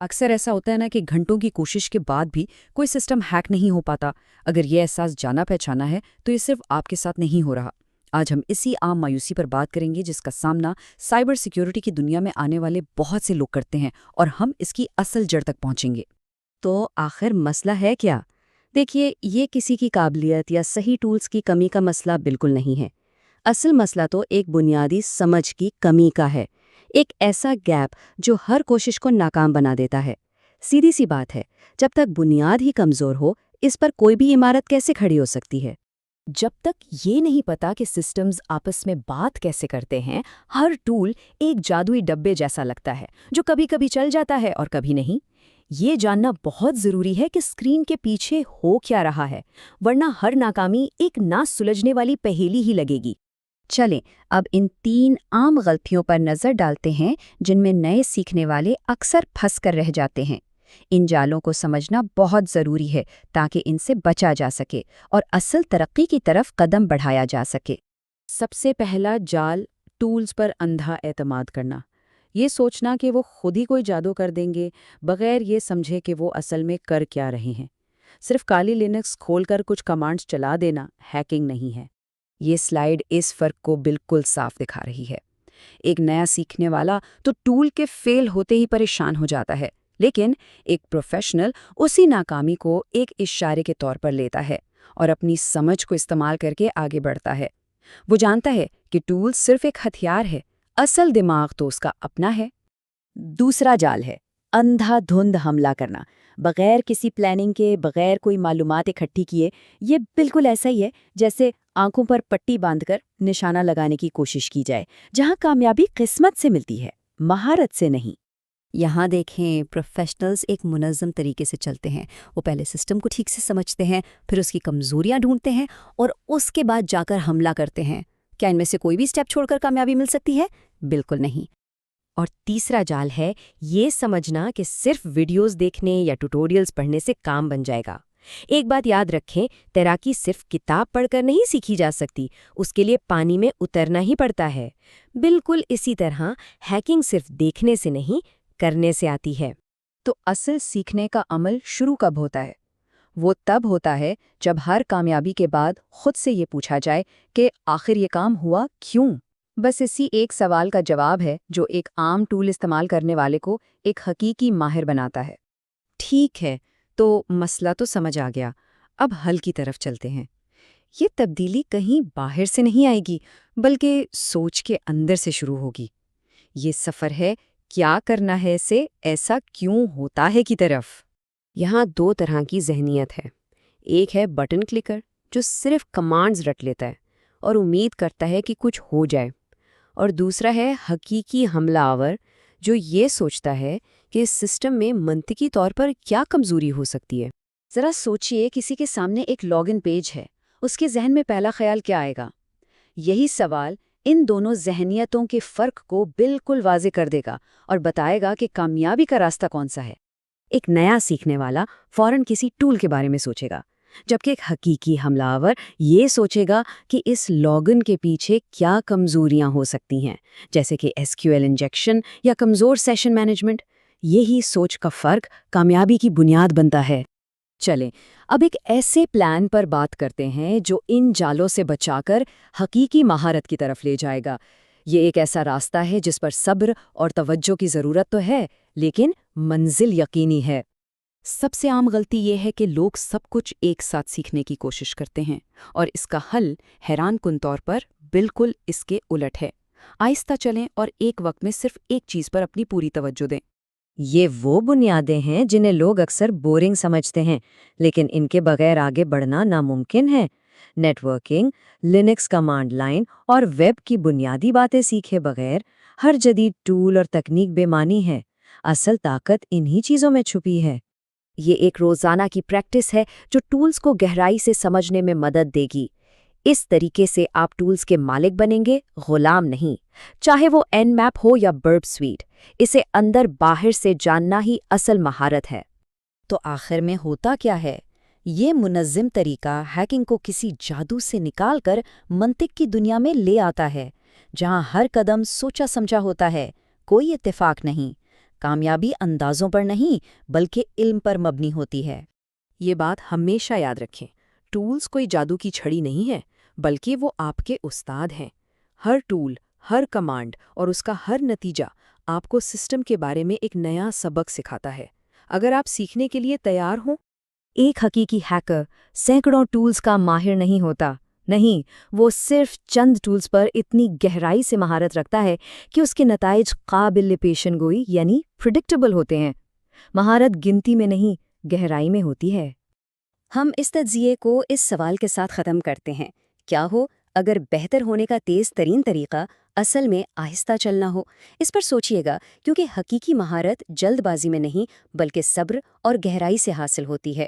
अक्सर ऐसा होता है ना कि घंटों की कोशिश के बाद भी कोई सिस्टम हैक नहीं हो पाता। अगर ये एहसास जाना पहचाना है तो ये सिर्फ आपके साथ नहीं हो रहा। आज हम इसी आम मायूसी पर बात करेंगे जिसका सामना साइबर सिक्योरिटी की दुनिया में आने वाले बहुत से लोग करते हैं, और हम इसकी असल जड़ तक पहुंचेंगे। तो आखिर मसला है क्या? देखिए, ये किसी की काबिलियत या सही टूल्स की कमी का मसला बिल्कुल नहीं है। असल मसला तो एक बुनियादी समझ की कमी का है। एक ऐसा गैप जो हर कोशिश को नाकाम बना देता है। सीधी सी बात है, जब तक बुनियाद ही कमज़ोर हो, इस पर कोई भी इमारत कैसे खड़ी हो सकती है? जब तक ये नहीं पता कि सिस्टम्स आपस में बात कैसे करते हैं, हर टूल एक जादुई डब्बे जैसा लगता है जो कभी कभी चल जाता है और कभी नहीं। ये जानना बहुत ज़रूरी है कि स्क्रीन के पीछे हो क्या रहा है, वरना हर नाकामी एक ना सुलझने वाली पहेली ही लगेगी। चलें, अब इन 3 आम गलतियों पर नज़र डालते हैं जिनमें नए सीखने वाले अक्सर फंस कर रह जाते हैं। इन जालों को समझना बहुत ज़रूरी है ताकि इनसे बचा जा सके और असल तरक्की की तरफ कदम बढ़ाया जा सके। सबसे पहला जाल, टूल्स पर अंधा एतमाद करना। ये सोचना कि वो खुद ही कोई जादू कर देंगे, बगैर ये समझे कि वो असल में कर क्या रहे हैं। सिर्फ काली लिनक्स खोलकर कुछ कमांड्स चला देना हैकिंग नहीं है। ये स्लाइड इस फर्क को बिल्कुल साफ दिखा रही है। एक नया सीखने वाला तो टूल के फेल होते ही परेशान हो जाता है, लेकिन एक प्रोफेशनल उसी नाकामी को एक इशारे के तौर पर लेता है और अपनी समझ को इस्तेमाल करके आगे बढ़ता है। वो जानता है कि टूल सिर्फ एक हथियार है, असल दिमाग तो उसका अपना है। दूसरा जाल है अंधाधुंध हमला करना, बगैर किसी प्लानिंग के, बगैर कोई मालूमात इकट्ठी किए। ये बिल्कुल ऐसा ही है जैसे आंखों पर पट्टी बांधकर निशाना लगाने की कोशिश की जाए, जहां कामयाबी किस्मत से मिलती है, महारत से नहीं। यहाँ देखें, प्रोफेशनल्स एक मुनज़्ज़म तरीके से चलते हैं। वो पहले सिस्टम को ठीक से समझते हैं, फिर उसकी कमज़ोरियाँ ढूंढते हैं और उसके बाद जाकर हमला करते हैं। क्या इनमें से कोई भी स्टेप छोड़कर कामयाबी मिल सकती है? बिल्कुल नहीं। और तीसरा जाल है ये समझना कि सिर्फ वीडियोस देखने या ट्यूटोरियल्स पढ़ने से काम बन जाएगा। एक बात याद रखें, तैराकी सिर्फ किताब पढ़कर नहीं सीखी जा सकती, उसके लिए पानी में उतरना ही पड़ता है। बिल्कुल इसी तरह हैकिंग सिर्फ देखने से नहीं, करने से आती है। तो असल सीखने का अमल शुरू कब होता है? वो तब होता है जब हर कामयाबी के बाद खुद से ये पूछा जाए कि आखिर ये काम हुआ क्यों? बस इसी एक सवाल का जवाब है जो एक आम टूल इस्तेमाल करने वाले को एक हकीकी माहिर बनाता है। ठीक है, तो मसला तो समझ आ गया। अब हल की तरफ चलते हैं। ये तब्दीली कहीं बाहर से नहीं आएगी, बल्कि सोच के अंदर से शुरू होगी। ये सफ़र है क्या करना है से ऐसा क्यों होता है की तरफ। यहाँ 2 तरह की ज़हनियत है। एक है बटन क्लिकर, जो सिर्फ कमांड्स रट लेता है और उम्मीद करता है कि कुछ हो जाए, और दूसरा है हकीकी हमलावर, जो ये सोचता है कि इस सिस्टम में मंतिकी तौर पर क्या कमज़ोरी हो सकती है। ज़रा सोचिए, किसी के सामने एक लॉगिन पेज है, उसके जहन में पहला ख्याल क्या आएगा? यही सवाल इन दोनों ज़हनियतों के फ़र्क को बिल्कुल वाज़े कर देगा और बताएगा कि कामयाबी का रास्ता कौन सा है। एक नया सीखने वाला फ़ौरन किसी टूल के बारे में सोचेगा, जबकि एक हकीकी हमलावर ये सोचेगा कि इस लॉगिन के पीछे क्या कमज़ोरियां हो सकती हैं, जैसे कि एसक्यूएल इंजेक्शन या कमज़ोर सेशन मैनेजमेंट। यही सोच का फ़र्क कामयाबी की बुनियाद बनता है। चलें, अब एक ऐसे प्लान पर बात करते हैं जो इन जालों से बचाकर हकीकी महारत की तरफ ले जाएगा। ये एक ऐसा रास्ता है जिस पर सब्र और तवज्जो की ज़रूरत तो है, लेकिन मंजिल यकीनी है। सबसे आम गलती ये है कि लोग सब कुछ एक साथ सीखने की कोशिश करते हैं, और इसका हल हैरानकुन तौर पर बिल्कुल इसके उलट है। आहिस्ता चलें और एक वक्त में सिर्फ एक चीज़ पर अपनी पूरी तवज्जो दें। ये वो बुनियादें हैं जिन्हें लोग अक्सर बोरिंग समझते हैं, लेकिन इनके बगैर आगे बढ़ना नामुमकिन है। नेटवर्किंग, लिनक्स कमांड लाइन और वेब की बुनियादी बातें सीखे बगैर हर जदीद टूल और तकनीक बेमानी है। असल ताकत इन्हीं चीज़ों में छुपी है। ये एक रोज़ाना की प्रैक्टिस है जो टूल्स को गहराई से समझने में मदद देगी। इस तरीके से आप टूल्स के मालिक बनेंगे, गुलाम नहीं। चाहे वो Nmap हो या बर्ब स्वीट, इसे अंदर बाहर से जानना ही असल महारत है। तो आखिर में होता क्या है? یہ منظم طریقہ ہیکنگ کو کسی جادو سے نکال کر منطق کی دنیا میں لے آتا ہے، جہاں ہر قدم سوچا سمجھا ہوتا ہے، کوئی اتفاق نہیں۔ کامیابی اندازوں پر نہیں بلکہ علم پر مبنی ہوتی ہے۔ یہ بات ہمیشہ یاد رکھیں، ٹولز کوئی جادو کی چھڑی نہیں ہے، بلکہ وہ آپ کے استاد ہیں۔ ہر ٹول، ہر کمانڈ اور اس کا ہر نتیجہ آپ کو سسٹم کے بارے میں ایک نیا سبق سکھاتا ہے۔ اگر آپ سیکھنے کے لیے تیار ہوں۔ ایک حقیقی ہیکر سینکڑوں ٹولز کا ماہر نہیں ہوتا، نہیں، وہ صرف چند ٹولز پر اتنی گہرائی سے مہارت رکھتا ہے کہ اس کے نتائج قابل پیشن گوئی یعنی پریڈکٹیبل ہوتے ہیں۔ مہارت گنتی میں نہیں، گہرائی میں ہوتی ہے۔ ہم اس تجزیے کو اس سوال کے ساتھ ختم کرتے ہیں، کیا ہو اگر بہتر ہونے کا تیز ترین طریقہ اصل میں آہستہ چلنا ہو؟ اس پر سوچئے گا، کیونکہ حقیقی مہارت جلد بازی میں نہیں بلکہ صبر اور گہرائی سے حاصل ہوتی ہے۔